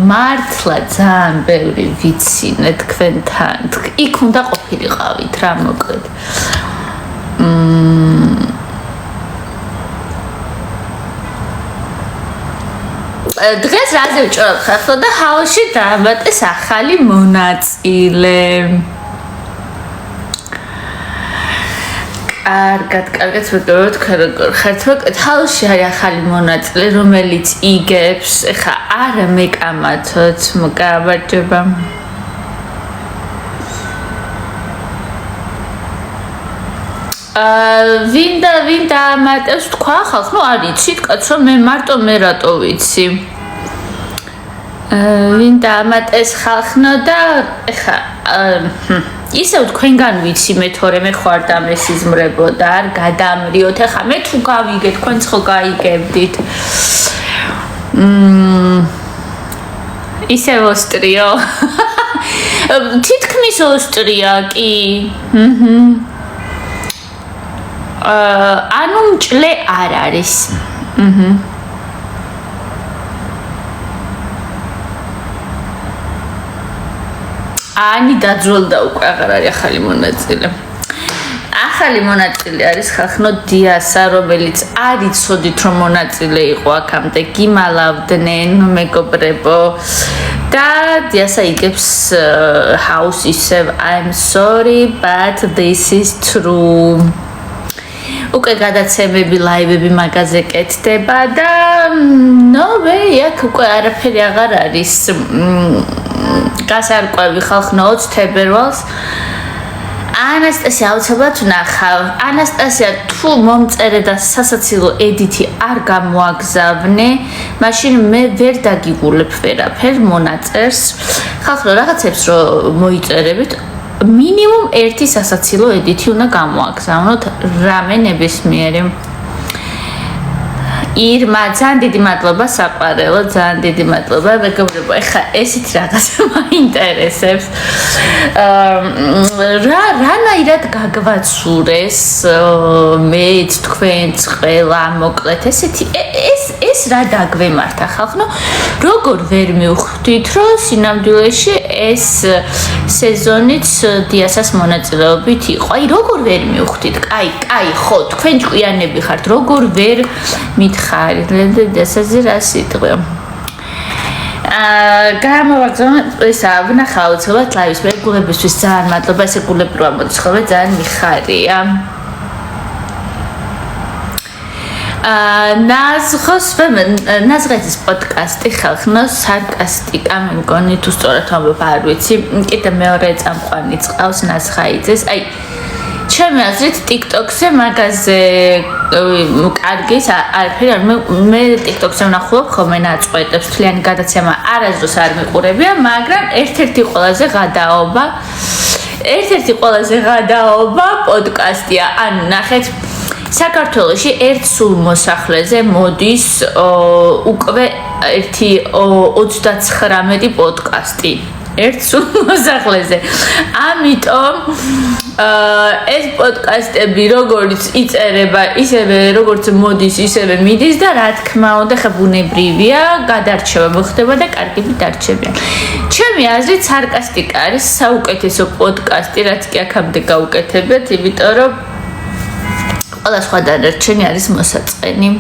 მართლა ძალიან ბევრი ვიცინე თქვენთან. იქ უნდა ყოფილიყავით რა მოკლედ. დღეს რაზე ვჭრობ ხახო და ჰაოში დაამატეს ახალი მონაწილე. კარგად ვიგებთ თქვენ როგორ ხართ. ჰაოში არის ახალი მონაწილე, რომელიც იგებს, ეხა არა მეკამათოთ, მოგაბარჯება. ვინ დაამატებს თქვა ხალხს, ნუ არ იცით კაცო, მე მარტო მე რატო ვიცი. ვინ დაამატეს ხალხნო და ეხა ისევ თქვენგან ვიცი მე თორე მე ხარ და მესიზმრებო და არ გადამრიოთ. ეხა მე თუ გავიგე თქვენც ხო გაიგებდით. ისევ ოსტრიო. თითქმის ოსტრია კი. ანუ მჭლე არ არის. ანი დაძველდა უკვე აღარ არის ახალი მონაწილე. ახალი მონაწილე არის ხახნო დიასა, რომელიც არ იცოდით რომ მონაწილე იყო აქამდე, გიმალავდნენ მეგობრებო. და დიასა იგებს house ისევ I'm sorry but this is true. უკვე გადაცემები, ლაივები მაგაზე კეთდება და no way, აქ უკვე არაფერი აღარ არის. გასარკვევი ხალხნო 20 თებერვალს ანასტასია აუცილებლად ვნახავ. ანასტასია თუ მომწერე და სასაცილო ედიტი არ გამოაგზავნე, მაშინ მე ვერ დაგიგულებ ვერაფერ მონაწერს. ხალხო რაღაცებს რო მოიწერებით, მინიმუმ ერთი სასაცილო ედიტი უნდა გამოაგზავნოთ რამე ნებისმიერი. ირმა, ძალიან დიდი მადლობა საყვარელო, ძალიან დიდი მადლობა. მეგობრებო, ეხა ესეთ რაღაცა მაინტერესებს. რანაირად გაგვაცურეს მეც თქვენც ყველა მოკლედ ესეთი ეს რა დაგვემართა ხალხო? როგორ ვერ მივხვდით რომ სინამდვილეში ეს სეზონიც დიასას მონაწილეობით იყო? აი როგორ ვერ მივხვდით? კაი, ხო, თქვენ ჭკვიანები ხართ, როგორ ვერ მითხარით? დასაზე რა სიტყვა? გამოვაგზავნე ესა ვნახა აუცილებლად ლაივის მეგულებისთვის ძალიან მადლობა. ესე გულები რო ამოცხობე ძალიან მიხარია. ნაზღეთის პოდკასტი ხალხნო სარკასტიკა მე მგონი თუ სწორად ამბობ არ ვიცი. კიდე მეორე წამყვანი წყავს ნაზღაიძეს. აი ჩემი აზრით TikTok-ზე მაგაზე კარგის არაფერი არ მე TikTok-ზე ვნახულობ ხოლმე ნაწყვეტებს თლიანი გადაცემა არასდროს არ მიყურებია, მაგრამ ერთ-ერთი ყველაზე ღადაობა პოდკასტია. ანუ ნახეთ საქართველოში ერთ სულ მოსახლეზე მოდის უკვე 29 პოდკასტი. ერთ სულ მოსახლეზე. ამიტომ ეს პოდკასტები როგორც იწერება, ისევე როგორც მოდის, ისევე მიდის და რა თქმა უნდა ხა ბუნებრივია, გადარჩევა მოხდება და კარგები დარჩებიან. ჩემი აზრით სარკასტიკა არის საუკეთესო პოდკასტი, რაც კი აქამდე გაუკეთებიათ, იმიტომ რომ ყველა სხვა დანარჩენი არის მოსაწყენი.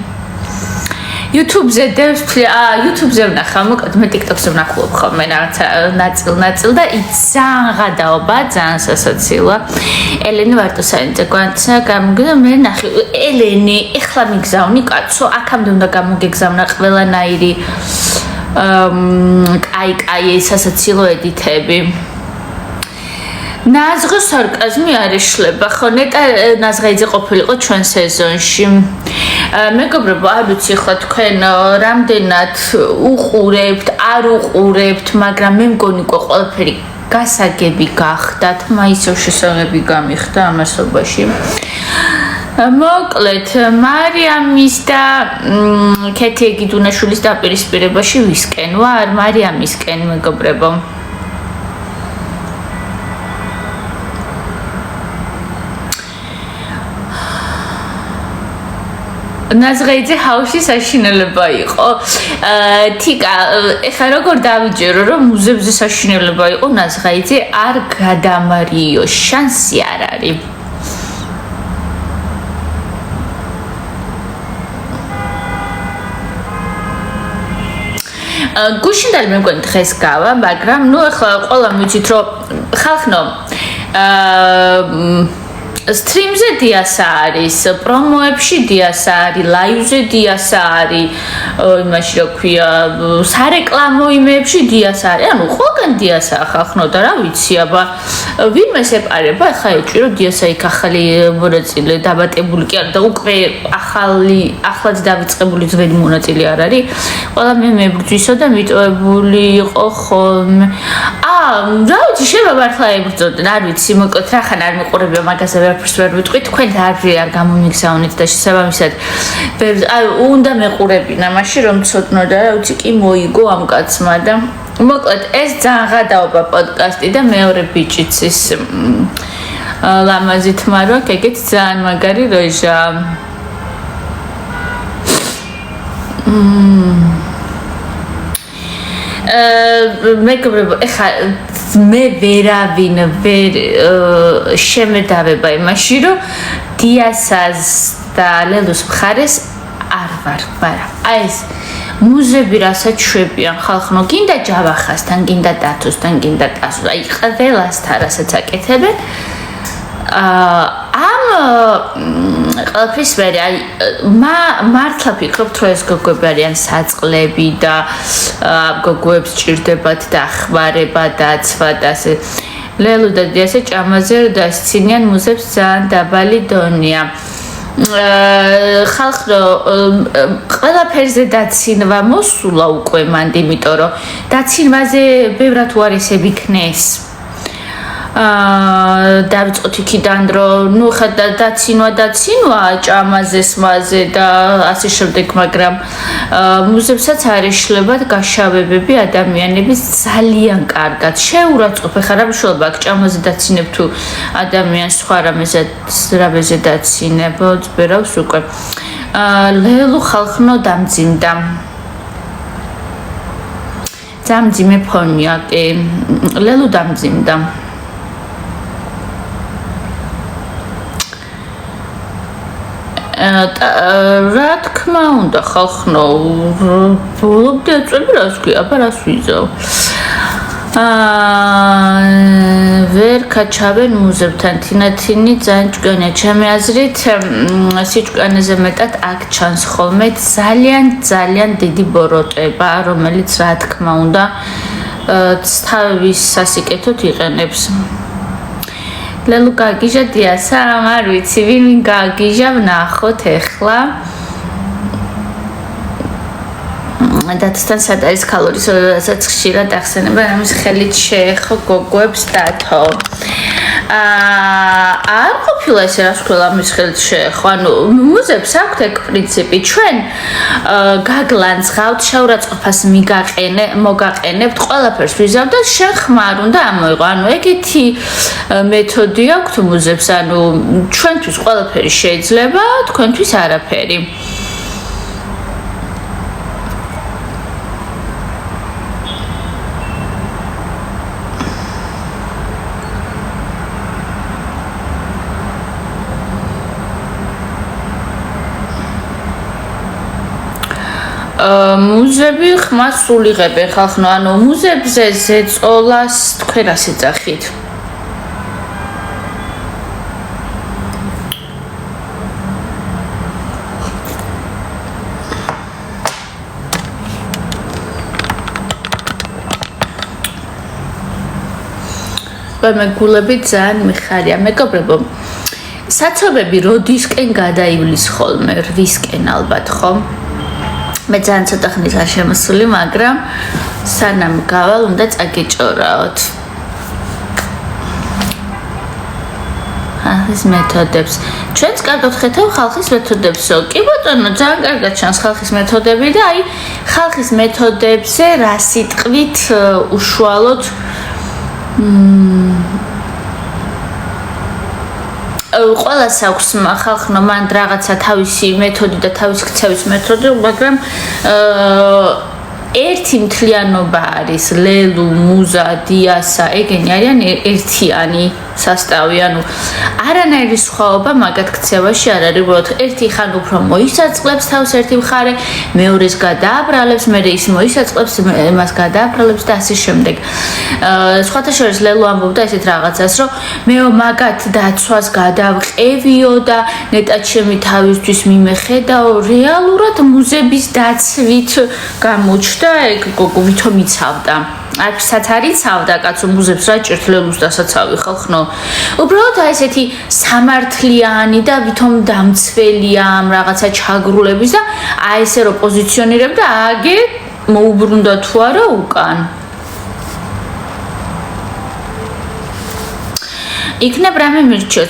YouTube-ზე YouTube-ზე ვნახა, მოკლედ მე TikTok-ზე ვნახულობ ხოლმე რაღაცა ნაწილ და ძალიან ღადაობა, ძალიან სასაცილოა. ელენე ვარტოსანიძე გვანცა გამოგდა მე ნახე ელენე, ეხლა მიგზავნი კაცო, აქამდე უნდა გამოგეგზავნა ყველანაირი კაი სასაცილო ედიტები. ნაზღო სარკაზმი არ ეშლება, ხო ნეტა ნაზღაიძე ყოფილიყო ჩვენ სეზონში. მეგობრებო, არ ვიცი ხო თქვენ რამდენად უყურებთ, არ უყურებთ, მაგრამ მე მგონი ყველაფერი გასაგები გახდათ, მაისო შესაძლებელი გამიხდა ამასობაში. მოკლედ, მარიამის და ქეთი ეგიდუნაშვილის დაპირისპირებაში ვისკენ ვარ, მარიამისკენ მეგობრებო. ნაზღაიძე ჰაუში საშინელება იყო. თიკა, ეხლა როგორ დავიჯერო, რომ მუზებზე საშინელება იყო ნაზღაიძე არ გადამარიო, შანსი არ არის. გუშინდელი მე მგონი დღეს გავა, მაგრამ ნუ ახლა ყველა მივიცით რომ ხალხნო სტრიმზე დიასა არის, პრომოებში დიასა არის, ლაივზე დიასა არის, იმაში რა ქვია, სარეკლამო იმეებში დიასა არის. ანუ ყველგან დიასაა ხალხნო და რა ვიცი, აბა ვინმე ეპარება, ხა ეჭვი რომ დიასა იქ ახალი მონაწილე დაბატებული კი არა და უკვე ახლად დავიწყებული ძველი მონაწილე არ არის. ყველა მე მებრძვისო და მიტოვებული იყო ხოლმე. რა ვიცი, შეიძლება მართლა ებრძოდენ, არ ვიცი, მოკლედ რახან არ მიყურებია მაგაზე ვერაფერს ვერ ვიტყვი, თქვენ არ გამომიგზავნით და შესაბამისად აი უნდა მეყურებინა მაშინ რომ ცოდნო და რა ვიცი კი მოიგო ამ კაცმა და მოკლედ ეს ძალიან ღადაობა პოდკასტი და მეორე ბიჭიც ის ლამაზი თმა რო ეგეც ძალიან მაგარი როჟა მეგობრებო, ეხა მე ვერავინ ვერ შემედავება იმაში, რომ დიასას და ლელუს მხარეს არ ვარ, მაგრამ აი ეს მუზები რასაც შვებიან ხალხნო, გინდა ჯავახასთან, გინდა დათოსთან, გინდა ტასოს, აი ყველასთან რასაც აკეთებენ. ამ ყველაფრის მერე აი მართლა ფიქრობთ რომ ეს გოგოები არიან საწყლები და გოგოებს ჭირდებათ დახმარება დაცვა და ასე ლელუ და დიასა ჭამაზე დასცინიან მუზებს ძალიან დაბალი დონეა ხალხო ყველაფერზე დაცინვა მოსულა უკვე მანდ იმიტომ რომ დაცინვაზე ბევრად უარესები იქნეს დავიწყოთ იქიდან რომ ნუ ხა დაცინვა ჭამაზე სმაზე და ასე შემდეგ მაგრამ მუზებსაც არ ეშლებათ გაშავებები ადამიანების ძალიან კარგად შეურაცხყოფ ხარ რა მნიშვნელობა აქვს ჭამაზე დაცინებ თუ ადამიანს სხვა რამეზე დაცინებ ძბერავს უკვე ლელუ ხალხნო დამძიმდა დამძიმე ფონია კი ლელუ დამძიმდა რა თქმა უნდა ხალხნო ბოლომდე წები რას ქვია აბა რას ვიზავ ვერ კაჩავენ მუზებთან თინათინი ძალიან ჭკვიანია ჩემი აზრით სიჭკვიანეზე მეტად აქ ჩანს ხოლმე ძალიან დიდი ბოროტება რომელიც რა თქმა უნდა თავის სასიკეთოდ იყენებს ლელუ გაგიჟა დიასა არ ვიცი ვინ გაგიჟა ვნახოთ ეხლა დათოსთან სად არის ქალორის როდესაც ხშირად ახსენება ამის ხელით შეეხო გოგოებს დათო არ ყოფილა ესე რას ქვია ამის ხელით შეეხო ანუ მუზებს აქვთ ეგ პრინციპი ჩვენ გაგლანძღავთ შეურაცხყოფას მოგაყენებთ ყველაფერს ვიზავთ და შენ ხმარ უნდა ამოიღო ანუ ეგეთი მეთოდი აქვთ მუზებს ანუ ჩვენთვის ყველაფერი შეიძლება თქვენთვის არაფერი მუზები ხმას სულ იღებენ ხალხნო ანუ მუზებზე ზეწოლას თქვენ რას ეძახით მეგულები ძალიან მიხარია მეგობრებო საცობები როდისკენ გადაივლის ხოლმე რვისკენ ალბათ ხო მე ძალიან ცოტა ხნის არ შემოსული, მაგრამ სანამ გავალ უნდა წაგეჭორაოთ. ხალხის მეთოდებს. ჩვენც კარგად ხედავ ხალხის მეთოდებსო. კი ბატონო, ძალიან კარგად ჩანს ხალხის მეთოდები და აი ხალხის მეთოდებზე რა სიტყვით უშუალოდ ყველას აქვს ხალხმა მან რაღაცა თავისი მეთოდი და თავისი ქცევის მეთოდი, მაგრამ ერთი მთლიანობა არის ლელუ, მუზა, დიასა, ეგენი არიან ერთიანი სასტავი, ანუ არანაირი სხვაობა მაგათ ქცევაში არ არის, უბრალოდ ერთი ხან უფრო მოისაწყლებს თავს ერთი მხარე, მეორეს გადააბრალებს, მერე ის მოისაწყლებს, მას გადააბრალებს და ასე შემდეგ. სხვათა შორის ლელუ ამბობდა ესეთ რაღაცას, რომ მეო მაგათ დაცვას გადავყევიო და ნეტად ჩემი თავისთვის მიმეხედაო, რეალურად მუზების დაცვით გამოჩნდა ეგ გოგო ვითომ იცავდა. არცაც არ იცავდა კაცო მუზებს რა ჭირთ ლელუს დასაცავი ხალხნო. უბრალოდ აი ესეთი სამართლიანი და ვითომ დამცველია ამ რაღაცა ჩაგრულების და აი ესე რო პოზიციონირებდა აგე მოუბრუნდა თუ არა უკან. იქნებ რამე მირჩიო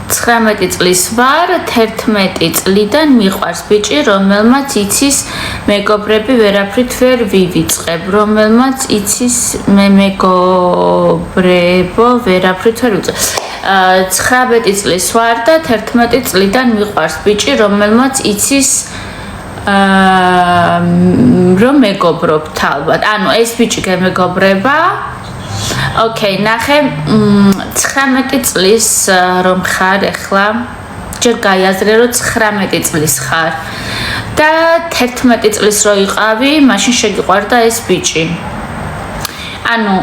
19 წლის ვარ, 11 წლიდან მიყვარს ბიჭი, რომელმაც იცის მეგობრები ვერაფრით ვერ ვივიწყებ, რომელმაც იცის მეგობრებო ვერაფრით ვერ ვივიწყებ. 19 წლის ვარ და 11 წლიდან მიყვარს ბიჭი, რომელმაც იცის რომ მეგობრობთ ალბათ. ანუ ეს ბიჭი გემეგობრება. Okay, ნახე 19 წლის რომ ხარ ახლა ჯერ გაიაზრე რომ 19 წლის ხარ და 11 წლის რო იყავი, მაშინ შეგიყვარდა ეს ბიჭი. ანუ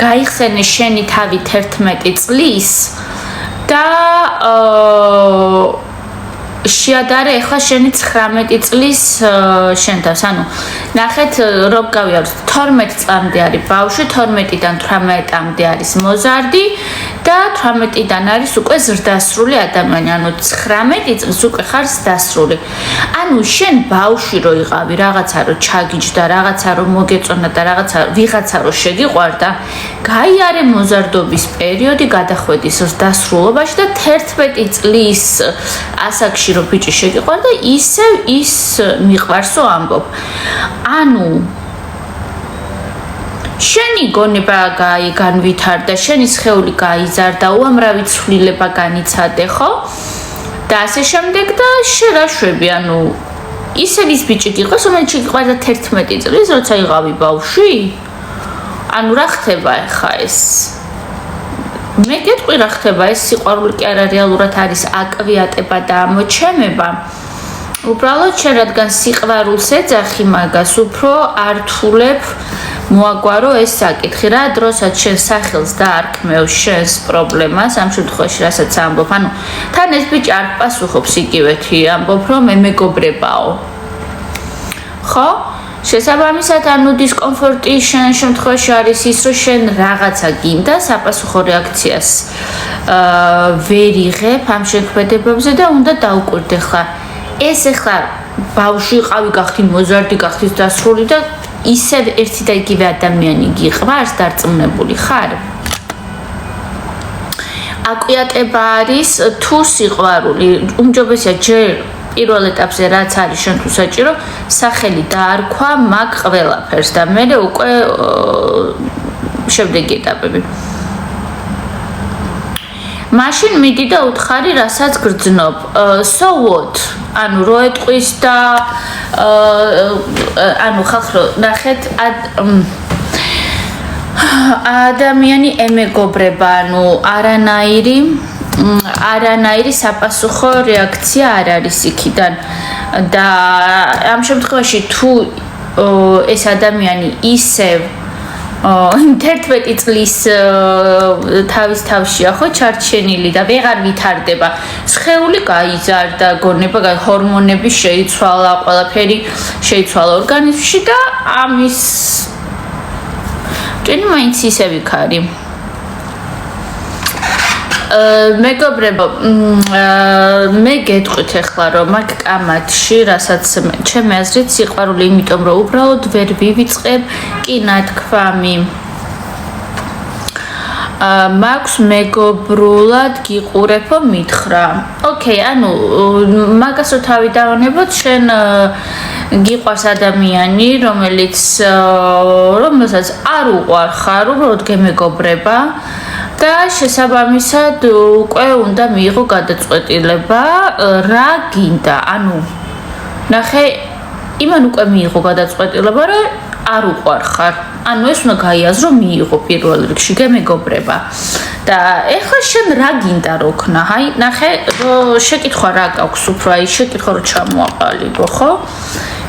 გაიხსენე შენი თავი 11 წლის და შეადარე ახლა შენი 19 წლის შენ თავს. ანუ ნახეთ რომ გავიაროთ 12 წლამდე არის ბავშვი, 12-დან 18-მდე არის მოზარდი და 18-დან არის უკვე ზრდასრული ადამიანი. ანუ 19 წლის უკვე ხარ ზრდასრული. ანუ შენ ბავშვი რო იყავი, რაღაცა რო ჩაგიჯდა, რაღაცა რო მოგეწონა და ვიღაცა რო შეგიყვარდა, გაიარე მოზარდობის პერიოდი, გადახვედი ზრდასრულობაში და 11 წლის ასაკში რო ბიჭი შეგიყვარდა, ისევ ის მიყვარსო ამბობ. ანუ შენი გონება განვითარდა, შენი სხეული გაიზარდა, უამრავი ცვლილება განიცადე, ხო? და ასე შემდეგ და შენ რა შვები, ანუ ისევ ის ბიჭი გიყავს, რომელიც შეგიყვარდა 11 წლის, როცა იყავი ბავშვი? ანუ რა ხდება ახლა ეს? მე გეტყვი რა ხდება, ეს სიყვარული კი არა რეალურად არის აკვიატება და ამოჩემება. უბრალოდ შენ რადგან სიყვარულს ეძახი მაგას, უფრო ართულებ მოაგვარო ეს საკითხი, რა დროსაც შენ სახელს დაარქმევ შენს პრობლემას, ამ შემთხვევაში რასაც ამბობ, ანუ თან ეს ბიჭი არ პასუხობს იგივეთი, ამბობ რომ მე მეგობრებაო. ხო? შესაბამისად, ანუ დისკომფორტი შენ შემთხვევაში არის ის, რომ შენ რაღაცა გინდა საპასუხო რეაქციას ვერ იღებ ამ შექმედებებზე და უნდა დაუკვირდე ხა. ეს ახლა ბავშვი ყავი გახდი მოზარდი გახდი დასრული და ისევ ერთი და იგივე ადამიანი გიყვარს დარწმუნებული ხარ? აკვიატება არის თუ სიყვარული, უმჯობესია ჯერ პირველ ეტაპზე რაც არის შენთვის საჭირო, სახელი დაარქვა მაგ ყველაფერს და მე უკვე შემდეგი ეტაპები. მაშინ მიდი და უთხარი რასაც გრძნობ. So what? ანუ რო ეტყვის და ანუ ხალხო ნახეთ ადამიანი ემეგობრება, ანუ არანაირი საპასუხო რეაქცია არ არის იქიდან და ამ შემთხვევაში თუ ეს ადამიანი ისევ 11 წლის თავის თავშია ხო ჩარჩენილი და ვეღარ ვითარდება. სხეული გაიზარდა, გონება, ჰორმონები შეიცვალა, ყველაფერი შეიცვალა ორგანიზმში და ამის ტენი მაინც ისევ იქარი. მეგობრებო, მე გეტყვით ახლა რომ მაგ კამათში, რასაც ჩემი აზრით სიყვარული, იმიტომ რომ უბრალოდ ვერ ვივიწყებ კი ნათქვამი. მაქვს მეგობრულად გიყურებო მითხრა. ოკეი, ანუ მაგას რო თავი დავანებოთ, შენ გიყვარს ადამიანი, რომელსაც არ უყვარ ხარ, უბრალოდ გემეგობრება. და შესაბამისად უკვე უნდა მიიღო გადაწყვეტილება რა გინდა ანუ ნახე იმან უკვე მიიღო გადაწყვეტილება რომ არ უყვარხარ ანუ ეს უნდა გაიაზრო მიიღო პირველ რიგში გემეგობრება და ეხლა შენ რა გინდა რო ქნა აი ნახე შეკითხვა რა გაქვს უფრო აი შეკითხვა რო ჩამოაყალიბო ხო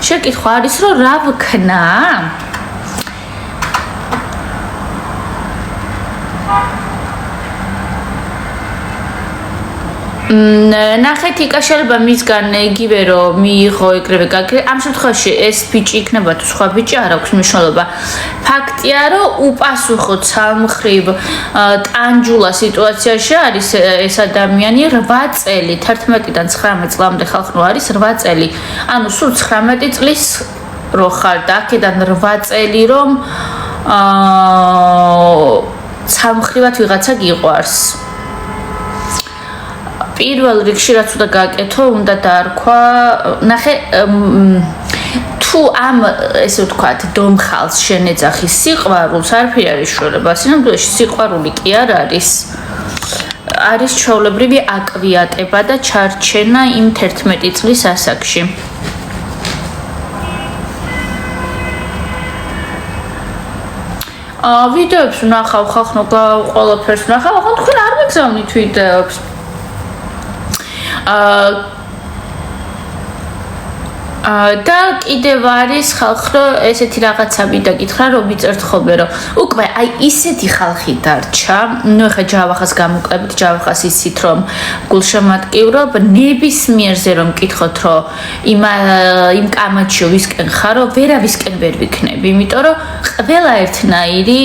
შეკითხვა არის რომ რა ვქნა ნახეთ იკა შეიძლება მისგან იგივე რომ მიიღო ეგრევე გაგრე ამ შემთხვევაში ეს ბიჭი იქნება თუ სხვა ბიჭი არ აქვს მნიშვნელობა ფაქტია რომ უპასუხო ცალმხრივ ტანჯულა სიტუაციაში არის ეს ადამიანი 8 წელი 11-დან 19 წლამდე ხალხნო არის 8 წელი ანუ სულ 19 წლის რო ხარ და აქედან 8 წელი რომ ცალმხრივად ვიღაცა გიყვარს პირველ რიგში რაც უნდა გააკეთო, უნდა დაარქვა, ნახე თუ ამ ესე ვთქვათ, დომხალს შენ ეძახი სიყვარულს, არაფერი არის შორება, სინამდვილეში სიყვარული კი არ არის. არის ჩვეულებრივი აკვიატება და ჩარჩენა იმ 11 წლის ასაკში. ვიდეოებს ვნახავ, ხახნო ყველაფერს ვნახავ, ახლა თქვენ არ მიგზავნით ვიდეოებს. და კიდევ არის ხალხო ესეთი რაღაცები დაკითხა რომ მიწერთ ხოლმე რომ უკვე აი ისეთი ხალხი დარჩა ნუ ხა ჯავახას გამოკლებით ჯავახას ისით რომ გულშემატკივრო ნებისმიერზე რომ მკითხოთ რომ იმ კამაჩიო ვისკენ ხარო ვერავისკენ ვერ ვიქნები იმიტომ რომ ყველა ერთნაირი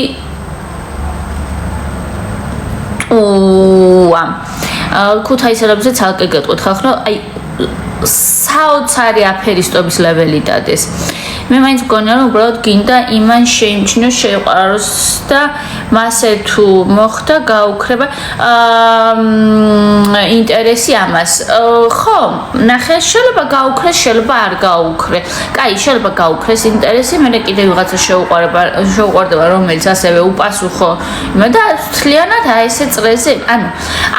ქუთაისელებზეც ალკე გეტყვით ხალხო აი საოცარი აფერისტობის ლეველი დადეს. მე მაინც მგონია რომ უბრალოდ გინდა იმან შეიმჩნიოს შეიყვაროს და მასე თუ მოხდა გაუქრება ინტერესი ამას. ხო, ნახე შეიძლება გაუქრეს, შეიძლება არ გაუქრე. კაი, შეიძლება გაუქრეს ინტერესი, მე კიდე ვიღაცა შეუყვარდება რომელიც ასევე უპასუხო და თლიანად აი ესე წრეზე. ანუ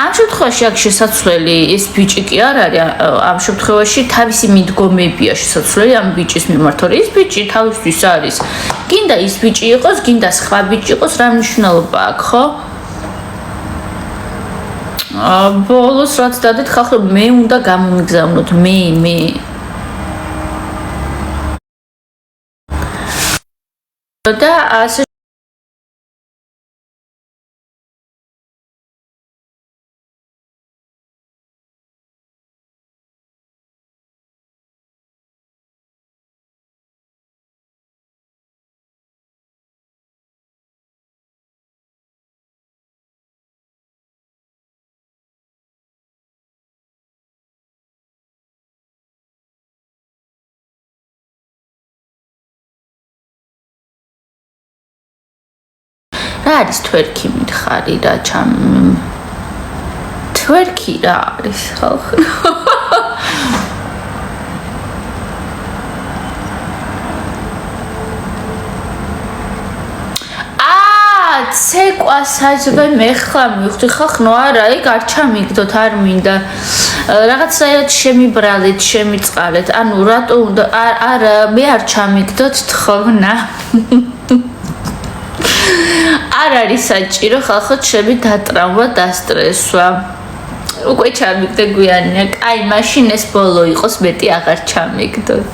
ამ შემთხვევაში აქ შესაძლებელი ეს ბიჭი კი არ არის ამ შემთხვევაში თავისი მიდგომებია შესაძლებელი ამ ბიჭის მიმართ რომ ის ბიჭი თავისთვის არის გინდა ის ბიჭი იყოს გინდა სხვა ბიჭი იყოს რა მნიშვნელობა აქვს ხო ბოლოს რაც დადეთ ხახო მე უნდა გამომიგზავნოთ მე და ასე რა არის თვერქი მითხარი რა ჩამ თვერქი რა არის ხალხო ცეკვასაძე მე ხლა მივხვდი ხახნო არა ეგ არ ჩამიგდოთ არ მინდა რაღაცაერად შემიბრალეთ შემიწყალეთ ანუ რატო უნდა არა მე არ ჩამიგდოთ თხოვნა არ არის საჭირო ხალხო ჩემი დატრავა დასტრესვა უკვე ჩამიგდე გვიანია კაი მაშინ ეს ბოლო იყოს მეტი აღარ ჩამიგდოთ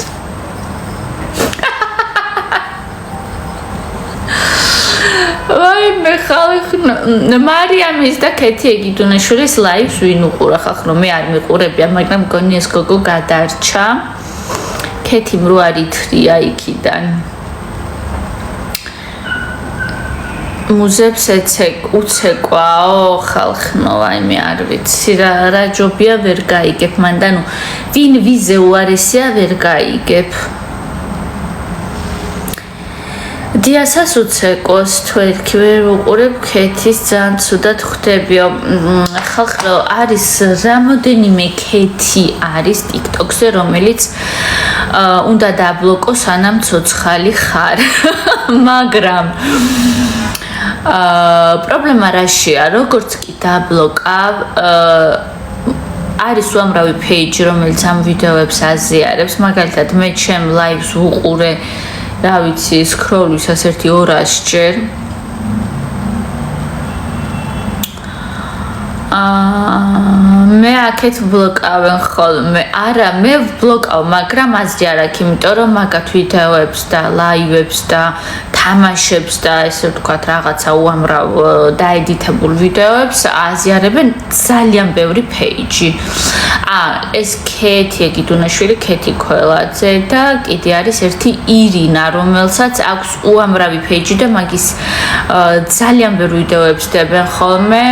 ვაი მე ხალხო მარიამის და კეთი ეგიდუნაშვილის ლაივს ვინ უყურა ხალხო მე არ მიყურებია მაგრამ მგონი ეს გოგო გადარჩა კეთი მრო არითრია იქიდან მუზებს უცეკვაო ხალხნო აი მე არ ვიცი რა ჯობია ვერ გაიგებ მანდანუ ვინ ვიზე უარესია ვერ გაიგებ დიასას უცეკოს თვერქი ვერ უყურებ კეთის ძალიან ცუდად ხვდებიო ხალხო არის რამოდენიმე კეთი არის TikTok-ზე რომელიც უნდა დაბლოკო სანამ ცოცხალი ხარ მაგრამ პრობლემა რაშია, როგორც კი დაბლოკავ არის უამრავი page, რომელიც ამ ვიდეოებს აზიარებს, მაგალითად მე ჩემ live-ს ვუყურე, რა ვიცი, scroll-ვისას ერთი 200 ჯერ. მე აქეთ ბლოკავენ ხოლმე. არა, მე ვბლოკავ, მაგრამ აზრი არ აქვს, იმიტომ რომ მაგათ ვიდეოებს და ლაივებს და თამაშებს და ესე ვთქვათ, რაღაცა უამრავ დაედიტებულ ვიდეოებს აზიარებენ ძალიან ბევრი page. ეს ქეთი გიდუნაშვილი, ქეთი ქველაძე და კიდე არის ერთი ირინა, რომელსაც აქვს უამრავი page და მაგის ძალიან ბევრი ვიდეოებს დებენ ხოლმე.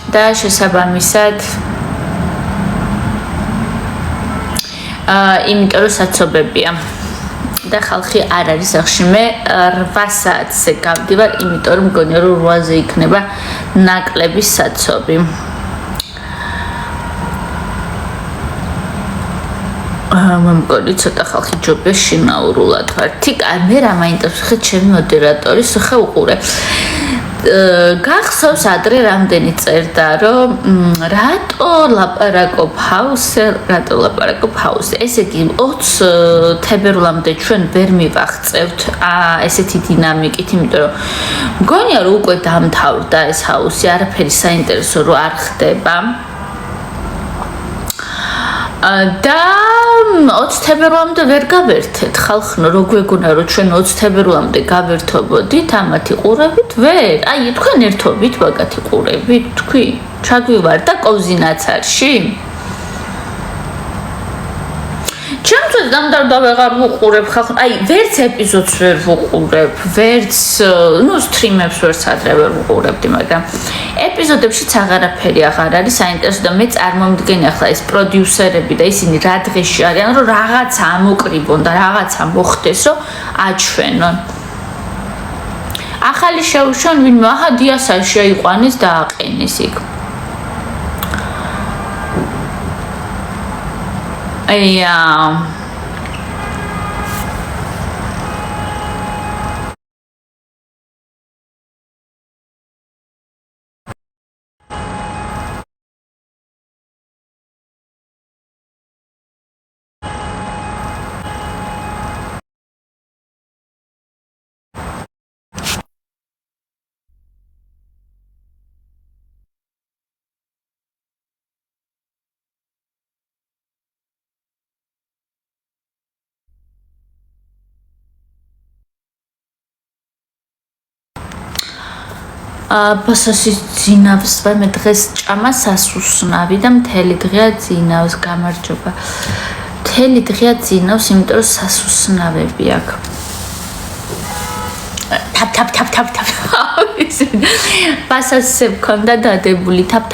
და შესაბამისად იმიტომ რომ საცობებია და ხალხი არ არის ახში მე 8 საათზე გავდივარ, იმიტომ რომ მგონია რომ 8-ზე იქნება ნაკლები საცობი. მე მგონი ცოტა ხალხი ჯობია შინაურულად ვარ. თიკა მე რა მაინტერესებს ხე ჩემი მოდერატორის ხე უყურე. გახსოვს ადრე რამდენი წერდა რომ რატო ლაპარაკობ ჰაუსზე ესე იგი 20 თებერვლამდე ჩვენ ვერ მივახწევთ ესეთი დინამიკით, იმიტომ რომ მგონია რომ უკვე დამთავრდა ეს ჰაუსი, არაფერი საინტერესო რო არ ხდება და 20 თებერვლამდე ვერ გავერთეთ. ხალხო რო გვეგონა რომ ჩვენ 20 თებერვლამდე გავერთობოდით ამათ იყურებით? ვერ. აი თქვენ ერთობით მაგათ იყურებით, თქვი? ჩაგვივარ და კოვზინაცარში? ჩემთვის დამდარდა ვეღარ ვუყურებ ხალხ. აი ვერც ეპიზოდს ვერ ვუყურებ, ვერც სტრიმებს ვერც ადრე ვერ ვუყურებდი, მაგრამ ეპიზოდებშიც აღარაფერი აღარ არის საინტერესო და მე წარმომდგენი ახლა ეს პროდიუსერები და ისინი რა დღეში არიან, რომ რაღაცა ამოკრიბონ და რაღაცა მოხდეს, რომ აჩვენონ. ახალი შეუშვან ვინმე აჰა დიასა შეიყვანის და აყენის იქ. ბასასის ძინავს მე დღეს ჭამა სასუსნავი და მთელი დღეა ძინავს, გამარჯობა. მთელი დღეა ძინავს, იმიტომ რომ სასუსნავები აქვს. თap. ბასასზე მქონდა დადებული თap.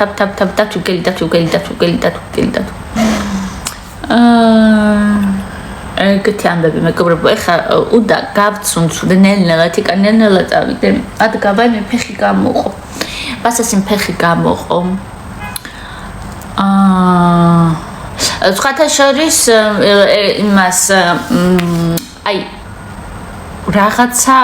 ეგეთი ამბები მეგობრებო, ეხა უდა გავცუნცვდე ნელ-ნელა, თიკა ნელ-ნელა წავიდე. ადგაბა მე ფეხი გამოყო. ბასასი ფეხი გამოყო. სხვათა შორის იმას აი რაღაცა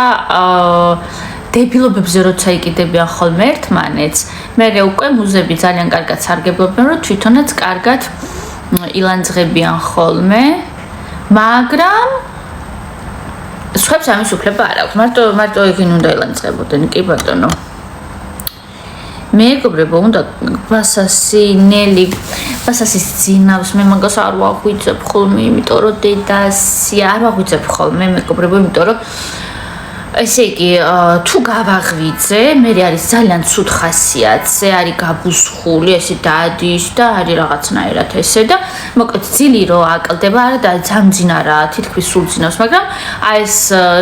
დებილობებზე როცა იყიდებიან ხოლმე ერთმანეთს, მე უკვე მუზები ძალიან კარგად სარგებლობენ, რომ თვითონაც კარგად ილანძღებიან ხოლმე. მაგრამ სხვებს ამის უფლება არ აქვს. მარტო ეგენ უნდა ილანძღებოდნენ, კი ბატონო. მეგობრებო, უნდა ბასასის ძინავს, მე მაგას არ ვაღვიძებ ხოლმე, იმიტომ რომ დედასი არ ვაღვიძებ ხოლმე, მეგობრებო, იმიტომ რომ ესე იგი, თუ გავაღვიძე, მე არის ძალიან ცუდ ხასიათზე, არის გაბუსხული, ესე დადის და არის რაღაცნაირად ესე და მოკლედ ძილი რო აკლდება, არა და ძამძინარაა, თითქმის სულ ძინავს, მაგრამ აი ეს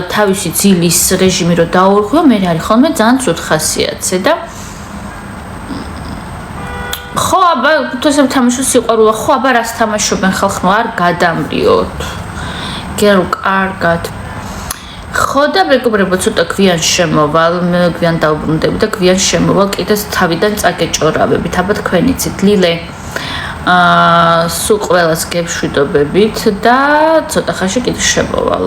თავისი ძილის რეჟიმი რო დაურღვიო, მე არის ხოლმე ძალიან ცუდ ხასიათზე და ხო, აბა, თუ ესე ვთამაშო სიყვარულა, ხო, აბა რას თამაშობენ ხალხო, არ გადამრიოთ. გერო კარგად. ხო და მეგობრებო, ცოტა გვიან შემოვალ, მე გვიან დავბრუნდები და გვიან შემოვალ, კიდეც თავიდან წაგეჭორავებით, აბა თქვენ იცით, ლილე. სულ ყველას გეშვიდობებით და ცოტა ხანში კიდე შემოვალ.